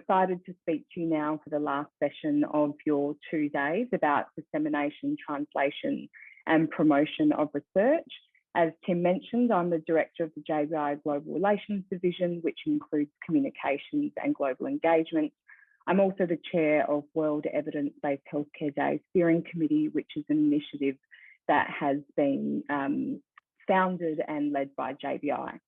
excited to speak to you now for the last session of your 2 days about dissemination, translation and promotion of research. As Tim mentioned, I'm the Director of the JBI Global Relations Division, which includes communications and global engagement. I'm also the Chair of World Evidence-Based Healthcare Day Steering Committee, which is an initiative that has been founded and led by JBI.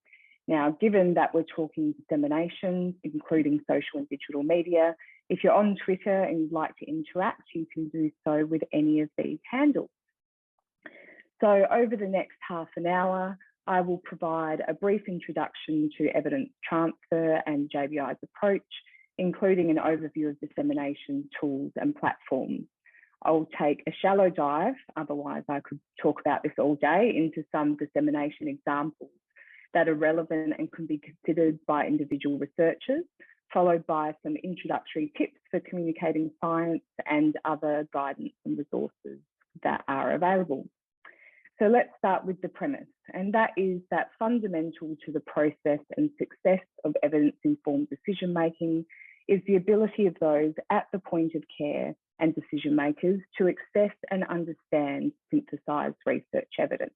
Now, given that we're talking dissemination, including social and digital media, if you're on Twitter and you'd like to interact, you can do so with any of these handles. So over the next half an hour, I will provide a brief introduction to evidence transfer and JBI's approach, including an overview of dissemination tools and platforms. I'll take a shallow dive, otherwise I could talk about this all day, into some dissemination examples that are relevant and can be considered by individual researchers, followed by some introductory tips for communicating science and other guidance and resources that are available. So let's start with the premise, and that is that fundamental to the process and success of evidence-informed decision-making is the ability of those at the point of care and decision makers to access and understand synthesized research evidence.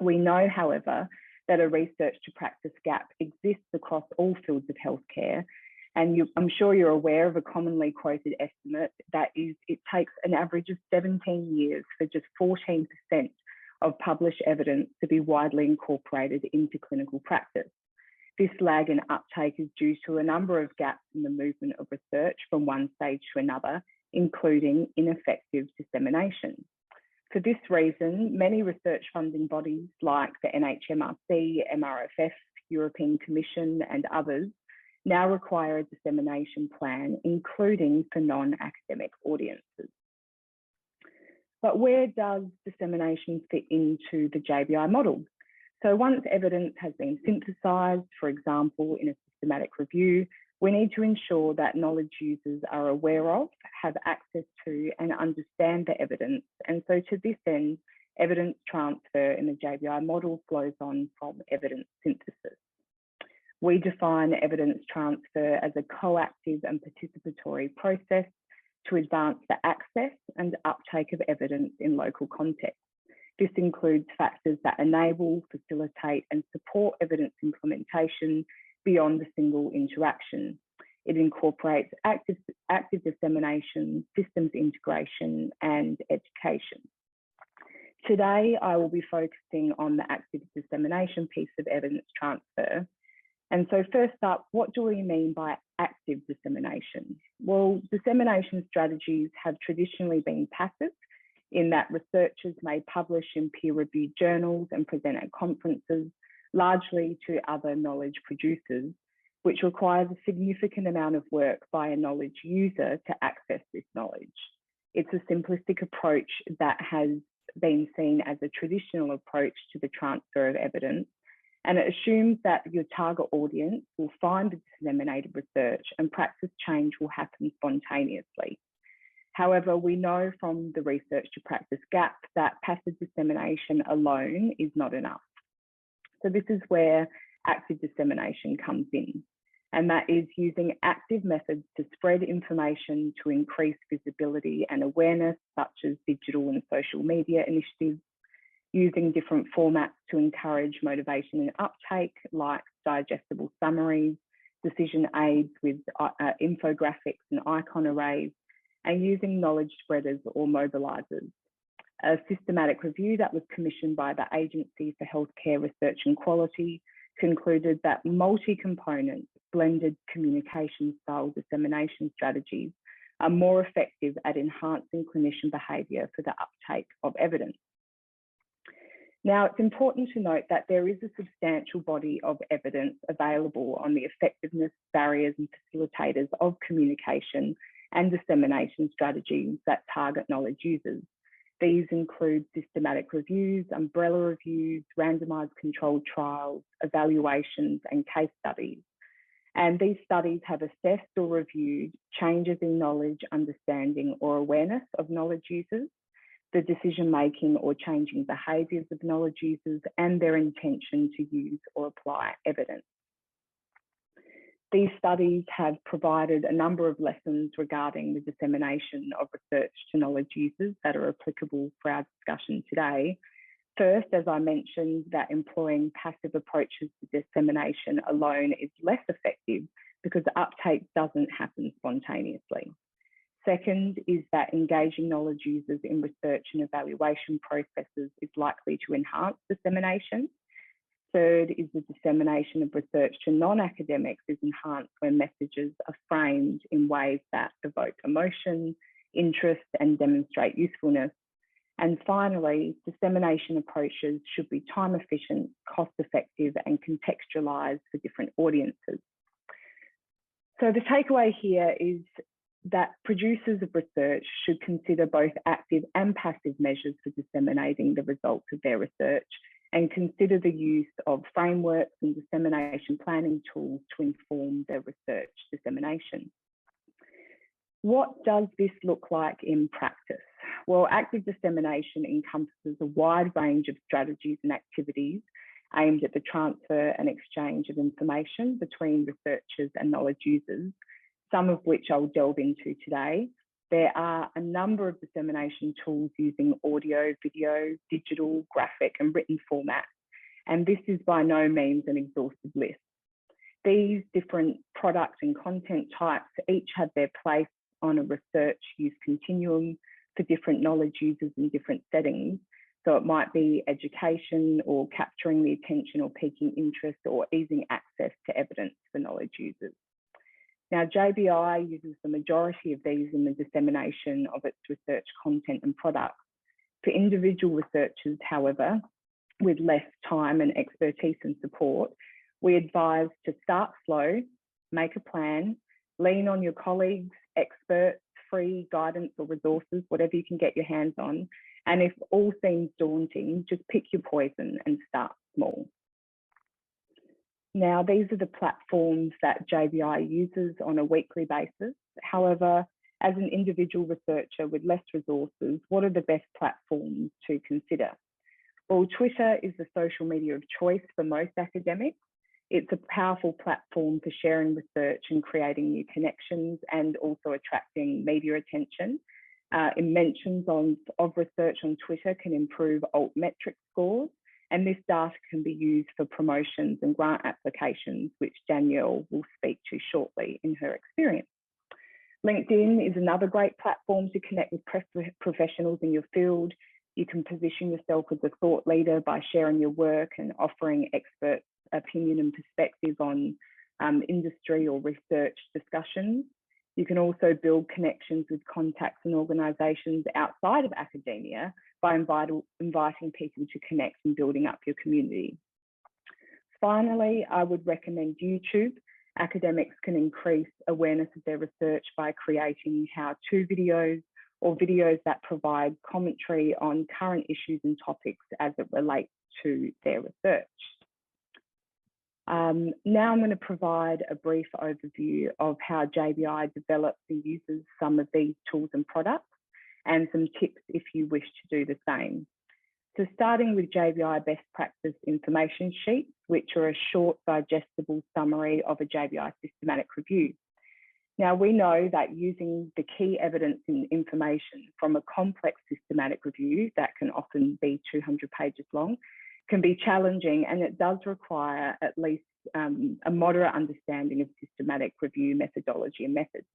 We know, however, that a research to practice gap exists across all fields of healthcare. And I'm sure you're aware of a commonly quoted estimate that is it takes an average of 17 years for just 14% of published evidence to be widely incorporated into clinical practice. This lag in uptake is due to a number of gaps in the movement of research from one stage to another, including ineffective dissemination. For this reason, many research funding bodies like the NHMRC, MRFF, European Commission and others now require a dissemination plan, including for non-academic audiences. But where does dissemination fit into the JBI model? So once evidence has been synthesized, for example, in a systematic review, we need to ensure that knowledge users are aware of, have access to, and understand the evidence. And so to this end, evidence transfer in the JBI model flows on from evidence synthesis. We define evidence transfer as a coactive and participatory process to advance the access and uptake of evidence in local context. This includes factors that enable, facilitate, and support evidence implementation beyond a single interaction. It incorporates active dissemination, systems integration, and education. Today, I will be focusing on the active dissemination piece of evidence transfer. And so first up, what do we mean by active dissemination? Well, dissemination strategies have traditionally been passive in that researchers may publish in peer-reviewed journals and present at conferences, largely to other knowledge producers, which requires a significant amount of work by a knowledge user to access this knowledge. It's a simplistic approach that has been seen as a traditional approach to the transfer of evidence, and it assumes that your target audience will find the disseminated research and practice change will happen spontaneously. However, we know from the research to practice gap that passive dissemination alone is not enough. So this is where active dissemination comes in, and that is using active methods to spread information to increase visibility and awareness, such as digital and social media initiatives, using different formats to encourage motivation and uptake, like digestible summaries, decision aids with infographics and icon arrays, and using knowledge spreaders or mobilizers. A systematic review that was commissioned by the Agency for Healthcare Research and Quality concluded that multi-component blended communication style dissemination strategies are more effective at enhancing clinician behaviour for the uptake of evidence. Now, it's important to note that there is a substantial body of evidence available on the effectiveness, barriers and facilitators of communication and dissemination strategies that target knowledge users. These include systematic reviews, umbrella reviews, randomised controlled trials, evaluations and case studies. And these studies have assessed or reviewed changes in knowledge, understanding or awareness of knowledge users, the decision-making or changing behaviours of knowledge users, and their intention to use or apply evidence. These studies have provided a number of lessons regarding the dissemination of research to knowledge users that are applicable for our discussion today. First, as I mentioned, that employing passive approaches to dissemination alone is less effective because uptake doesn't happen spontaneously. Second is that engaging knowledge users in research and evaluation processes is likely to enhance dissemination. Third is the dissemination of research to non-academics is enhanced when messages are framed in ways that evoke emotion, interest, and demonstrate usefulness. And finally, dissemination approaches should be time efficient, cost effective, and contextualized for different audiences. So the takeaway here is that producers of research should consider both active and passive measures for disseminating the results of their research, and consider the use of frameworks and dissemination planning tools to inform their research dissemination. What does this look like in practice? Well, active dissemination encompasses a wide range of strategies and activities aimed at the transfer and exchange of information between researchers and knowledge users, some of which I'll delve into today. There are a number of dissemination tools using audio, video, digital, graphic, and written formats, and this is by no means an exhaustive list. These different product and content types each have their place on a research use continuum for different knowledge users in different settings. So it might be education, or capturing the attention or piquing interest, or easing access to evidence for knowledge users. Now, JBI uses the majority of these in the dissemination of its research content and products. For individual researchers, however, with less time and expertise and support, we advise to start slow, make a plan, lean on your colleagues, experts, free guidance or resources, whatever you can get your hands on. And if all seems daunting, just pick your poison and start small. Now, these are the platforms that JBI uses on a weekly basis. However, as an individual researcher with less resources, what are the best platforms to consider? Well, Twitter is the social media of choice for most academics. It's a powerful platform for sharing research and creating new connections, and also attracting media attention. Mentions of research on Twitter can improve altmetric scores, and this data can be used for promotions and grant applications, which Danielle will speak to shortly in her experience. LinkedIn is another great platform to connect with professionals in your field. You can position yourself as a thought leader by sharing your work and offering expert opinion and perspective on industry or research discussions. You can also build connections with contacts and organisations outside of academia by inviting people to connect and building up your community. Finally, I would recommend YouTube. Academics can increase awareness of their research by creating how-to videos, or videos that provide commentary on current issues and topics as it relates to their research. Now I'm going to provide a brief overview of how JBI develops and uses some of these tools and products, and some tips if you wish to do the same. So starting with JBI best practice information sheets, which are a short, digestible summary of a JBI systematic review. Now, we know that using the key evidence and information from a complex systematic review that can often be 200 pages long can be challenging, and it does require at least a moderate understanding of systematic review methodology and methods.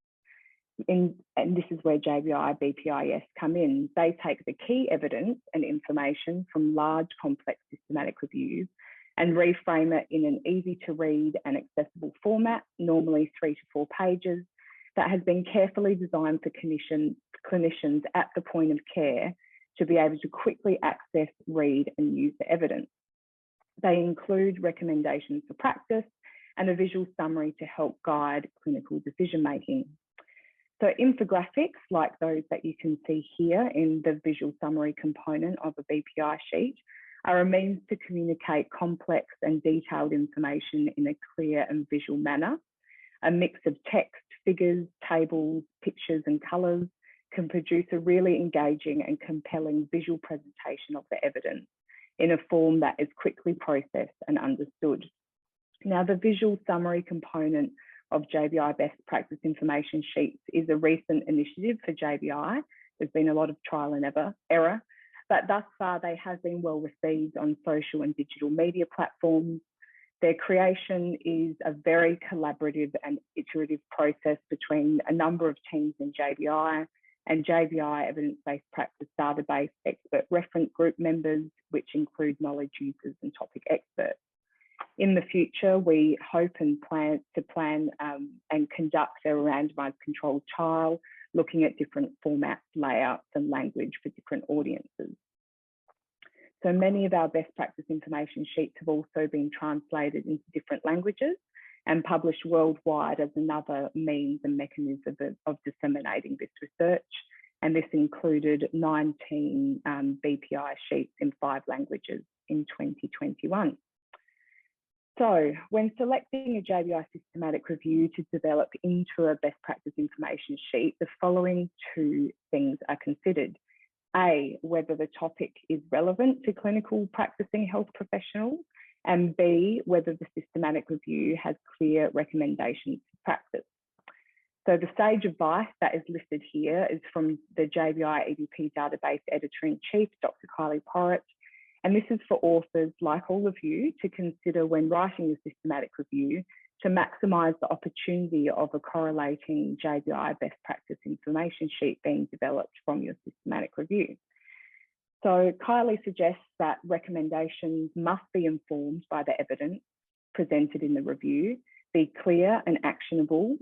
And this is where JBI BPIS come in. They take the key evidence and information from large, complex systematic reviews and reframe it in an easy to read and accessible format, normally 3 to 4 pages, that has been carefully designed for clinicians at the point of care to be able to quickly access, read, and use the evidence. They include recommendations for practice and a visual summary to help guide clinical decision-making. So infographics, like those that you can see here in the visual summary component of a BPI sheet, are a means to communicate complex and detailed information in a clear and visual manner. A mix of text, figures, tables, pictures, and colours can produce a really engaging and compelling visual presentation of the evidence in a form that is quickly processed and understood. Now, the visual summary component of JBI best practice information sheets is a recent initiative for JBI. There's been a lot of trial and error, but thus far they have been well received on social and digital media platforms. Their creation is a very collaborative and iterative process between a number of teams in JBI and JBI evidence-based practice database expert reference group members, which include knowledge users and topic experts. In the future, we hope and plan and conduct a randomised controlled trial, looking at different formats, layouts and language for different audiences. So many of our best practice information sheets have also been translated into different languages and published worldwide as another means and mechanism of disseminating this research. And this included 19 BPI sheets in 5 languages in 2021. So when selecting a JBI systematic review to develop into a best practice information sheet, the following 2 things are considered. A, whether the topic is relevant to clinical practicing health professionals, and B, whether the systematic review has clear recommendations for practice. So the sage advice that is listed here is from the JBI EBP database editor-in-chief, Dr. Kylie Porritt. And this is for authors like all of you to consider when writing a systematic review to maximise the opportunity of a correlating JBI best practice information sheet being developed from your systematic review. So Kylie suggests that recommendations must be informed by the evidence presented in the review, be clear and actionable,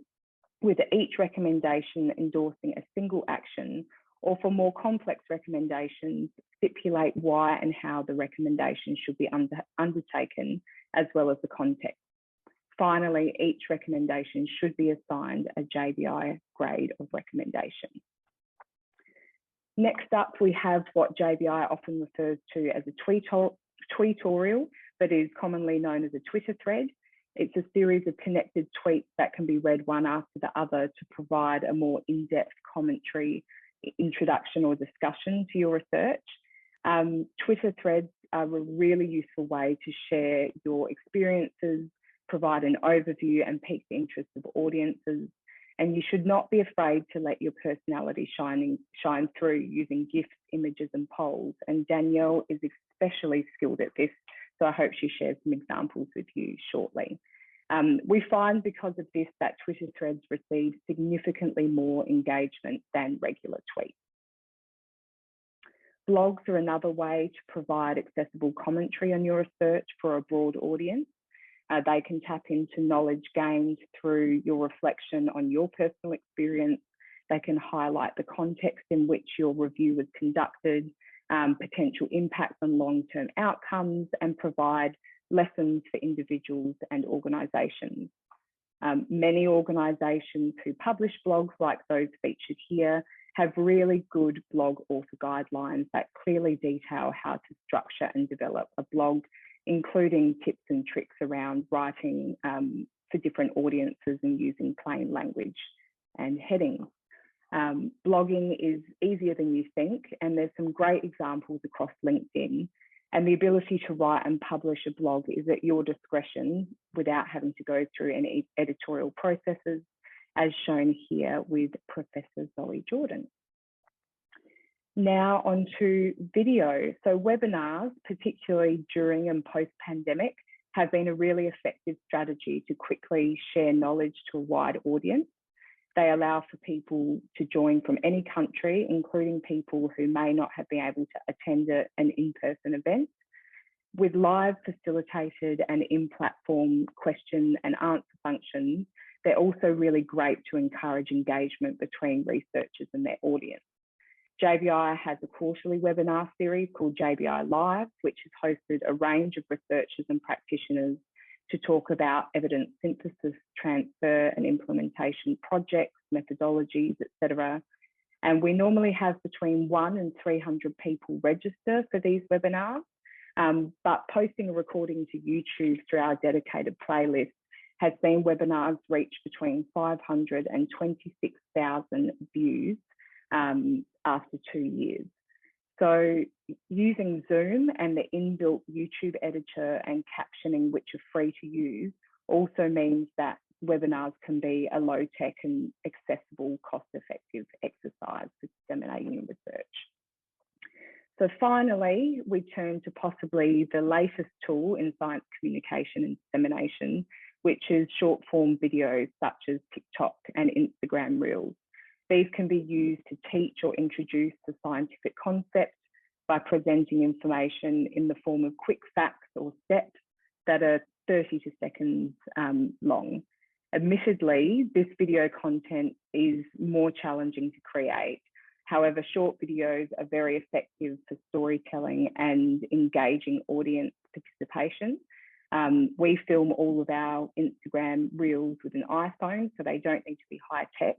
with each recommendation endorsing a single action, or for more complex recommendations, stipulate why and how the recommendation should be undertaken, as well as the context. Finally, each recommendation should be assigned a JBI grade of recommendation. Next up, we have what JBI often refers to as a tweetorial, but is commonly known as a Twitter thread. It's a series of connected tweets that can be read one after the other to provide a more in-depth commentary, introduction or discussion to your research. Twitter threads are a really useful way to share your experiences, provide an overview and pique the interest of audiences. And you should not be afraid to let your personality shine through using GIFs, images and polls. And Danielle is especially skilled at this, so I hope she shares some examples with you shortly. We find because of this that Twitter threads receive significantly more engagement than regular tweets. Blogs are another way to provide accessible commentary on your research for a broad audience. They can tap into knowledge gained through your reflection on your personal experience. They can highlight the context in which your review was conducted, potential impacts on long-term outcomes, and provide lessons for individuals and organisations. Many organisations who publish blogs like those featured here have really good blog author guidelines that clearly detail how to structure and develop a blog, including tips and tricks around writing for different audiences and using plain language and headings. Blogging is easier than you think, and there's some great examples across LinkedIn. And the ability to write and publish a blog is at your discretion without having to go through any editorial processes, as shown here with Professor Zoe Jordan. Now on to video. So webinars, particularly during and post-pandemic, have been a really effective strategy to quickly share knowledge to a wide audience. They allow for people to join from any country, including people who may not have been able to attend an in-person event. With live facilitated and in-platform question and answer functions, they're also really great to encourage engagement between researchers and their audience. JBI has a quarterly webinar series called JBI Live, which has hosted a range of researchers and practitioners to talk about evidence synthesis, transfer and implementation projects, methodologies, etc. And we normally have between 100 and 300 people register for these webinars, but posting a recording to YouTube through our dedicated playlist has seen webinars reach between 500 and 26,000 views after 2 years. So using Zoom and the inbuilt YouTube editor and captioning, which are free to use, also means that webinars can be a low-tech and accessible, cost-effective exercise for disseminating your research. So finally, we turn to possibly the latest tool in science communication and dissemination, which is short-form videos such as TikTok and Instagram Reels. These can be used to teach or introduce the scientific concept by presenting information in the form of quick facts or steps that are 30 seconds long. Admittedly, this video content is more challenging to create. However, short videos are very effective for storytelling and engaging audience participation. We film all of our Instagram Reels with an iPhone, so they don't need to be high tech.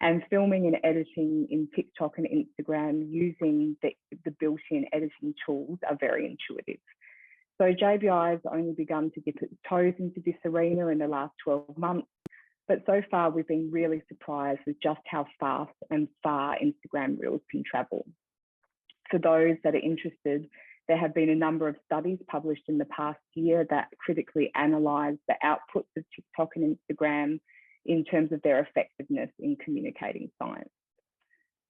And filming and editing in TikTok and Instagram using the built-in editing tools are very intuitive. So JBI has only begun to dip its toes into this arena in the last 12 months, but so far we've been really surprised with just how fast and far Instagram Reels can travel. For those that are interested, there have been a number of studies published in the past year that critically analyse the outputs of TikTok and Instagram in terms of their effectiveness in communicating science.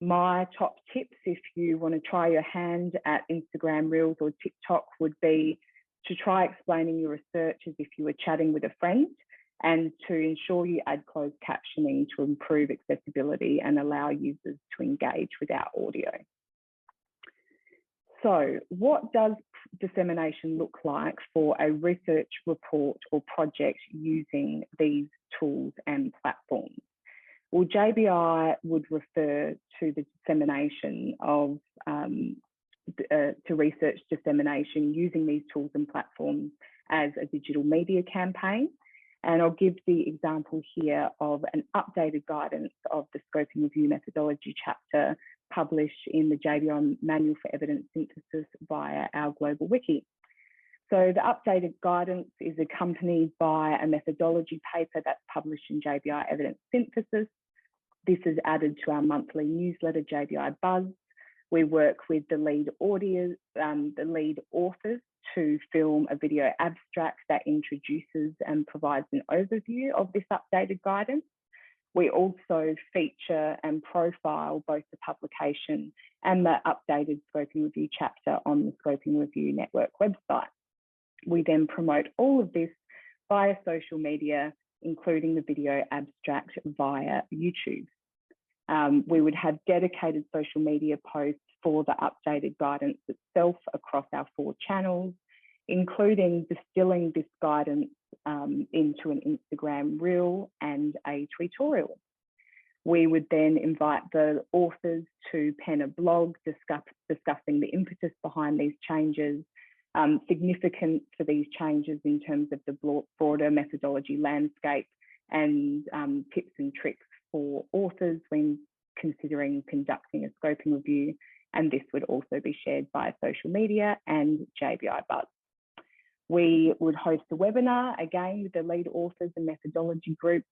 My top tips, if you want to try your hand at Instagram Reels or TikTok, would be to try explaining your research as if you were chatting with a friend, and to ensure you add closed captioning to improve accessibility and allow users to engage with our audio. So what does dissemination look like for a research report or project using these tools and platforms? Well, JBI would refer to the dissemination of, to research dissemination using these tools and platforms as a digital media campaign. And I'll give the example here of an updated guidance of the scoping review methodology chapter published in the JBI Manual for Evidence Synthesis via our global wiki. So the updated guidance is accompanied by a methodology paper that's published in JBI Evidence Synthesis. This is added to our monthly newsletter, JBI Buzz. We work with the lead authors to film a video abstract that introduces and provides an overview of this updated guidance. We also feature and profile both the publication and the updated scoping review chapter on the Scoping Review Network website. We then promote all of this via social media, including the video abstract via YouTube. We would have dedicated social media posts for the updated guidance itself across our 4 channels, including distilling this guidance into an Instagram Reel and a tutorial. We would then invite the authors to pen a blog discussing the impetus behind these changes, significant for these changes in terms of the broader methodology landscape, and tips and tricks for authors when considering conducting a scoping review. And this would also be shared via social media and JBI Buzz. We would host a webinar, again, with the lead authors and methodology group,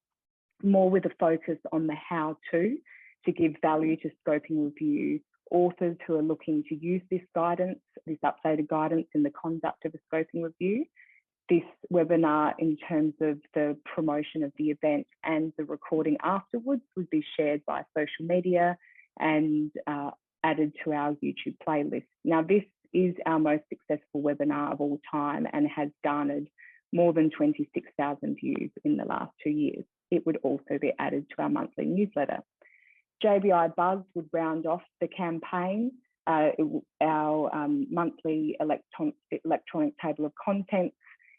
more with a focus on the how-to give value to scoping review authors who are looking to use this guidance, this updated guidance in the conduct of a scoping review. This webinar, in terms of the promotion of the event and the recording afterwards, would be shared by social media and added to our YouTube playlist. Now, this is our most successful webinar of all time and has garnered more than 26,000 views in the last 2 years. It would also be added to our monthly newsletter. JBI Buzz would round off the campaign. Our monthly electronic table of contents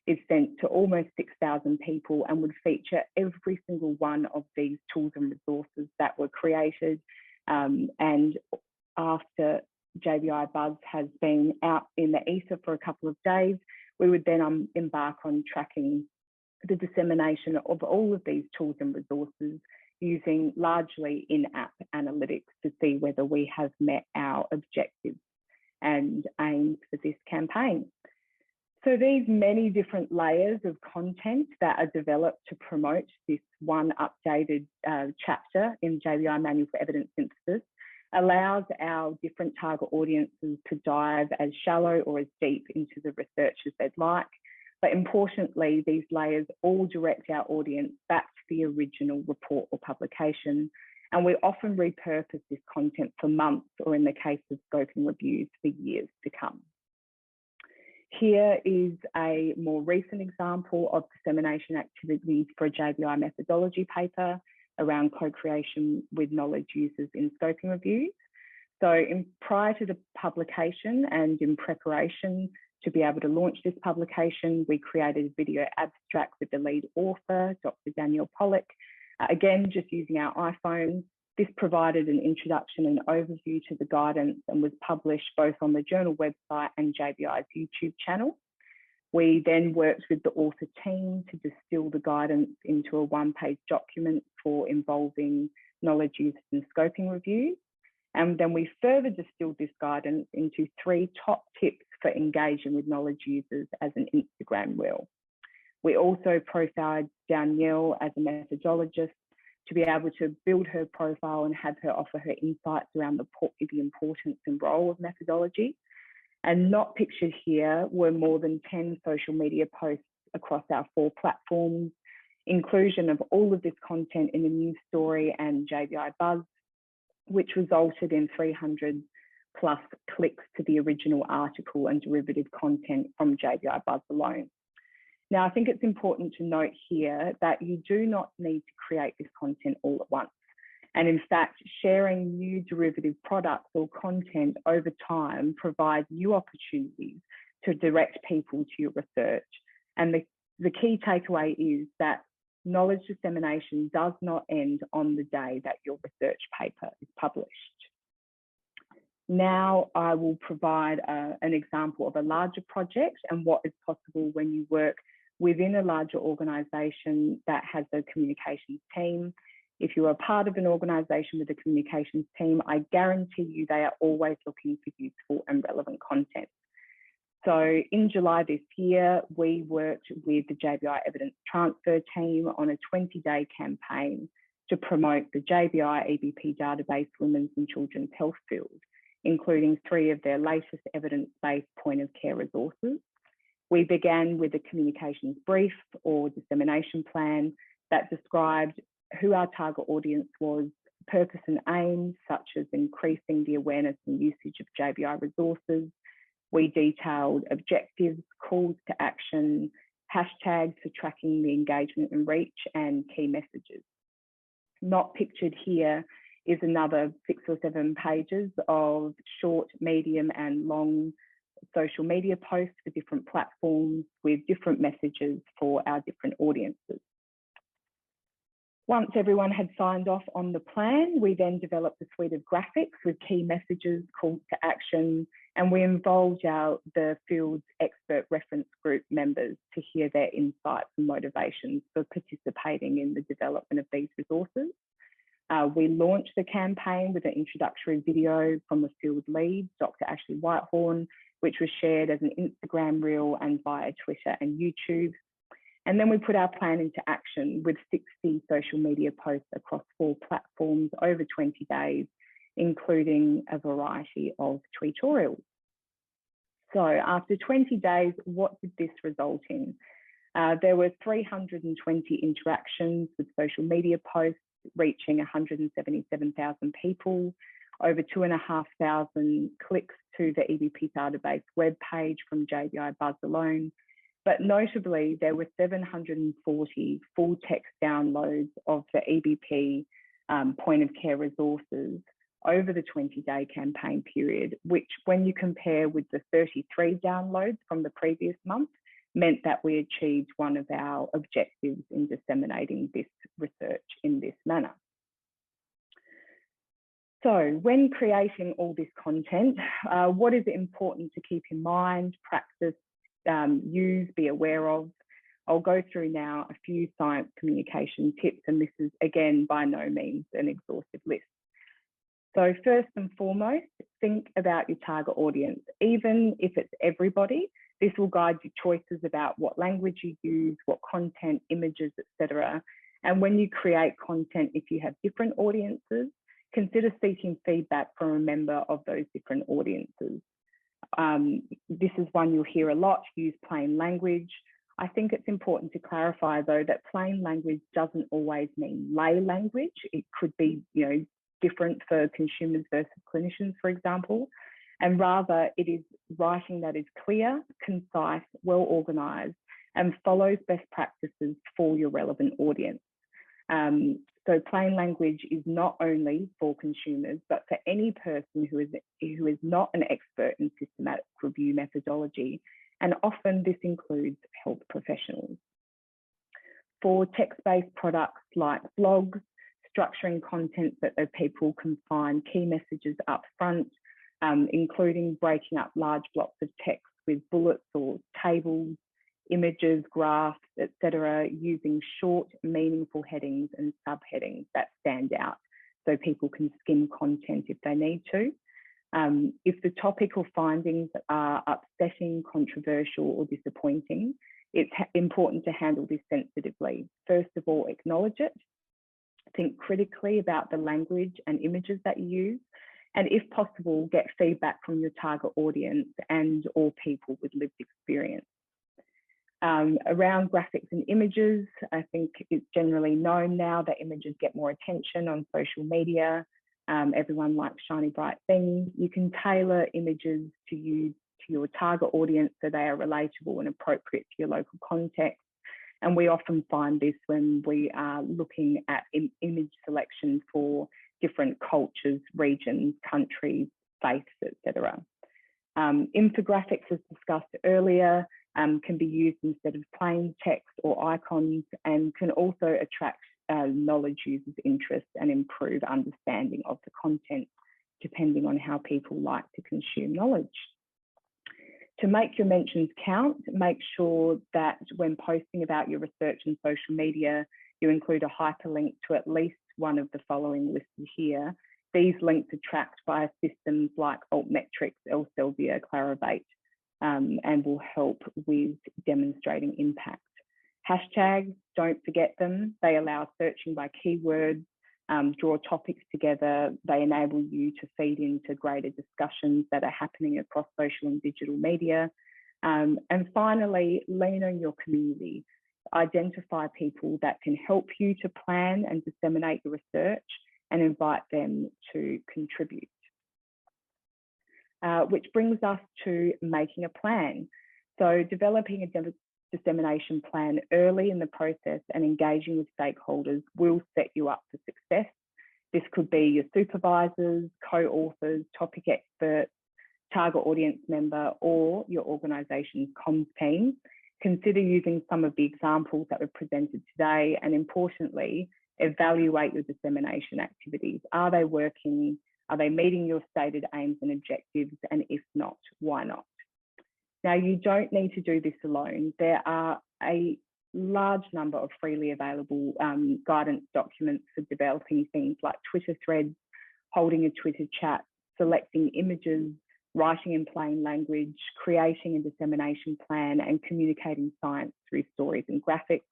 is sent to almost 6,000 people and would feature every single one of these tools and resources that were created. And after JBI Buzz has been out in the ether for a couple of days, we would then embark on tracking the dissemination of all of these tools and resources using largely in-app analytics to see whether we have met our objectives and aims for this campaign. So these many different layers of content that are developed to promote this one updated chapter in JBI Manual for Evidence Synthesis allows our different target audiences to dive as shallow or as deep into the research as they'd like, But importantly, these layers all direct our audience back to the original report or publication. And we often repurpose this content for months, or in the case of scoping reviews, for years to come. Here is a more recent example of dissemination activities for a JBI methodology paper around co-creation with knowledge users in scoping reviews. So prior to the publication and in preparation to be able to launch this publication, we created a video abstract with the lead author, Dr. Danielle Pollock, again, just using our iPhone. This provided an introduction and overview to the guidance and was published both on the journal website and JBI's YouTube channel. We then worked with the author team to distill the guidance into a one-page document for involving knowledge users in scoping reviews. And then we further distilled this guidance into 3 top tips for engaging with knowledge users as an Instagram reel. We also profiled Danielle as a methodologist to be able to build her profile and have her offer her insights around the importance and role of methodology. And not pictured here were more than 10 social media posts across our 4 platforms, inclusion of all of this content in the news story and JBI Buzz, which resulted in 300+ clicks to the original article and derivative content from JBI Buzz alone. Now, I think it's important to note here that you do not need to create this content all at once. And in fact, sharing new derivative products or content over time provides new opportunities to direct people to your research. And the key takeaway is that knowledge dissemination does not end on the day that your research paper is published. Now I will provide an example of a larger project and what is possible when you work within a larger organisation that has a communications team. If you are part of an organisation with a communications team, I guarantee you they are always looking for useful and relevant content. So in July this year, we worked with the JBI Evidence Transfer team on a 20-day campaign to promote the JBI EBP database women's and children's health field, including 3 of their latest evidence-based point of care resources. We began with a communications brief or dissemination plan that described who our target audience was, purpose and aims, such as increasing the awareness and usage of JBI resources. We detailed objectives, calls to action, hashtags for tracking the engagement and reach, and key messages. Not pictured here is another 6 or 7 pages of short, medium, and long social media posts for different platforms with different messages for our different audiences. Once everyone had signed off on the plan, we then developed a suite of graphics with key messages, calls to action, and we involved the field's expert reference group members to hear their insights and motivations for participating in the development of these resources. We launched the campaign with an introductory video from the field lead, Dr. Ashley Whitehorn, which was shared as an Instagram reel and via Twitter and YouTube. And then we put our plan into action with 60 social media posts across 4 platforms over 20 days, including a variety of tutorials. So after 20 days, what did this result in? There were 320 interactions with social media posts, reaching 177,000 people, over 2,500 clicks to the EBP database webpage from JBI Buzz alone. But notably, there were 740 full text downloads of the EBP point of care resources over the 20-day campaign period, which when you compare with the 33 downloads from the previous month, meant that we achieved one of our objectives in disseminating this research in this manner. So when creating all this content, what is important to keep in mind, practice, use, be aware of? I'll go through now a few science communication tips, and this is again by no means an exhaustive list. So first and foremost, think about your target audience. Even if it's everybody, this will guide your choices about what language you use, what content, images, etc. And when you create content, if you have different audiences, consider seeking feedback from a member of those different audiences. This is one you'll hear a lot: use plain language. I think it's important to clarify, though, that plain language doesn't always mean lay language. It could be, different for consumers versus clinicians, for example. And rather, it is writing that is clear, concise, well organised, and follows best practices for your relevant audience. So plain language is not only for consumers, but for any person who is not an expert in systematic review methodology. And often this includes health professionals. For text-based products like blogs, structuring content so that people can find key messages up front, including breaking up large blocks of text with bullets or tables, images, graphs, etc., using short, meaningful headings and subheadings that stand out so people can skim content if they need to. If the topic or findings are upsetting, controversial, or disappointing, it's important to handle this sensitively. First of all, acknowledge it. Think critically about the language and images that you use, and if possible, get feedback from your target audience and or people with lived experience. Around graphics and images, I think it's generally known now that images get more attention on social media. Everyone likes shiny, bright things. You can tailor images to your target audience so they are relatable and appropriate to your local context. And we often find this when we are looking at image selection for different cultures, regions, countries, faiths, etc. Infographics, as discussed earlier, can be used instead of plain text or icons, and can also attract knowledge users' interest and improve understanding of the content, depending on how people like to consume knowledge. To make your mentions count, make sure that when posting about your research on social media, you include a hyperlink to at least one of the following listed here. These links are tracked by systems like Altmetrics, Elsevier, Clarivate, and will help with demonstrating impact. Hashtags, don't forget them. They allow searching by keywords, draw topics together. They enable you to feed into greater discussions that are happening across social and digital media. And finally, lean on your community. Identify people that can help you to plan and disseminate your research and invite them to contribute. Which brings us to making a plan. So developing a dissemination plan early in the process and engaging with stakeholders will set you up for success. This could be your supervisors, co-authors, topic experts, target audience member, or your organisation's comms team. Consider using some of the examples that were presented today, and importantly, evaluate your dissemination activities. Are they working? Are they meeting your stated aims and objectives? And if not, why not? Now, you don't need to do this alone. There are a large number of freely available guidance documents for developing things like Twitter threads, holding a Twitter chat, selecting images, writing in plain language, creating a dissemination plan, and communicating science through stories and graphics.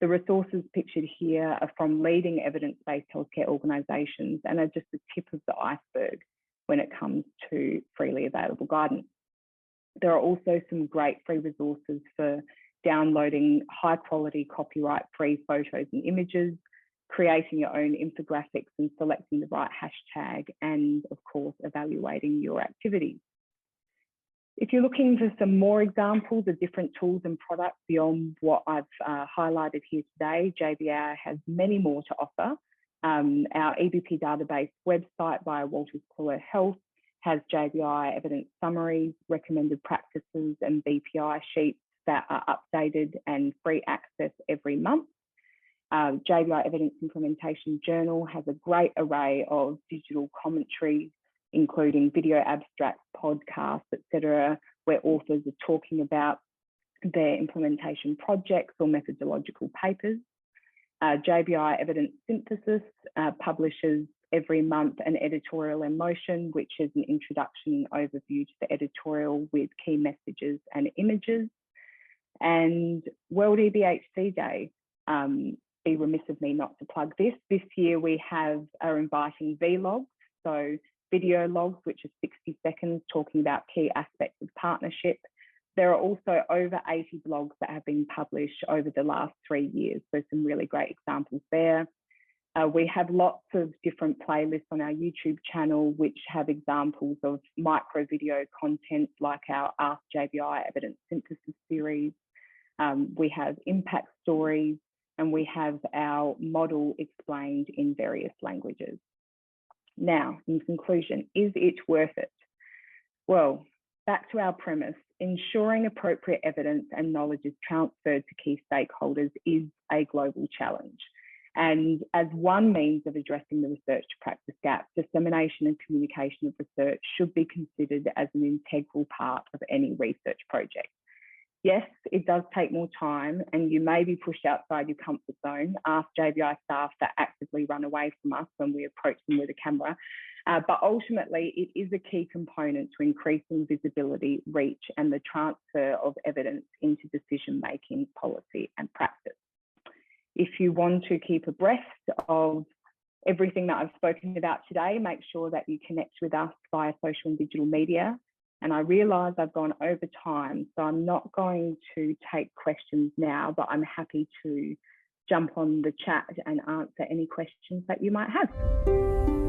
The resources pictured here are from leading evidence-based healthcare organisations and are just the tip of the iceberg when it comes to freely available guidance. There are also some great free resources for downloading high-quality, copyright-free photos and images, creating your own infographics and selecting the right hashtag, and of course, evaluating your activities. If you're looking for some more examples of different tools and products beyond what I've highlighted here today, JBI has many more to offer. Our EBP database website via Walters Kluwer Health has JBI evidence summaries, recommended practices, and BPI sheets that are updated and free access every month. JBI Evidence Implementation Journal has a great array of digital commentary, including video abstracts, podcasts, etc., where authors are talking about their implementation projects or methodological papers. JBI Evidence Synthesis publishes every month an editorial in motion, which is an introduction and overview to the editorial with key messages and images. And World EBHC Day, be remiss of me not to plug this. This year we are inviting vlogs, so video logs, which are 60 seconds talking about key aspects of partnership. There are also over 80 blogs that have been published over the last 3 years. So some really great examples there. We have lots of different playlists on our YouTube channel, which have examples of micro video content like our Ask JBI Evidence Synthesis series. We have impact stories, and we have our model explained in various languages. Now, in conclusion, is it worth it? Well, back to our premise, ensuring appropriate evidence and knowledge is transferred to key stakeholders is a global challenge. And as one means of addressing the research to practice gap, dissemination and communication of research should be considered as an integral part of any research project. Yes, it does take more time, and you may be pushed outside your comfort zone. Ask JBI staff that actively run away from us when we approach them with a camera. But ultimately, it is a key component to increasing visibility, reach, and the transfer of evidence into decision-making, policy, and practice. If you want to keep abreast of everything that I've spoken about today, make sure that you connect with us via social and digital media. And I realise I've gone over time, so I'm not going to take questions now, but I'm happy to jump on the chat and answer any questions that you might have.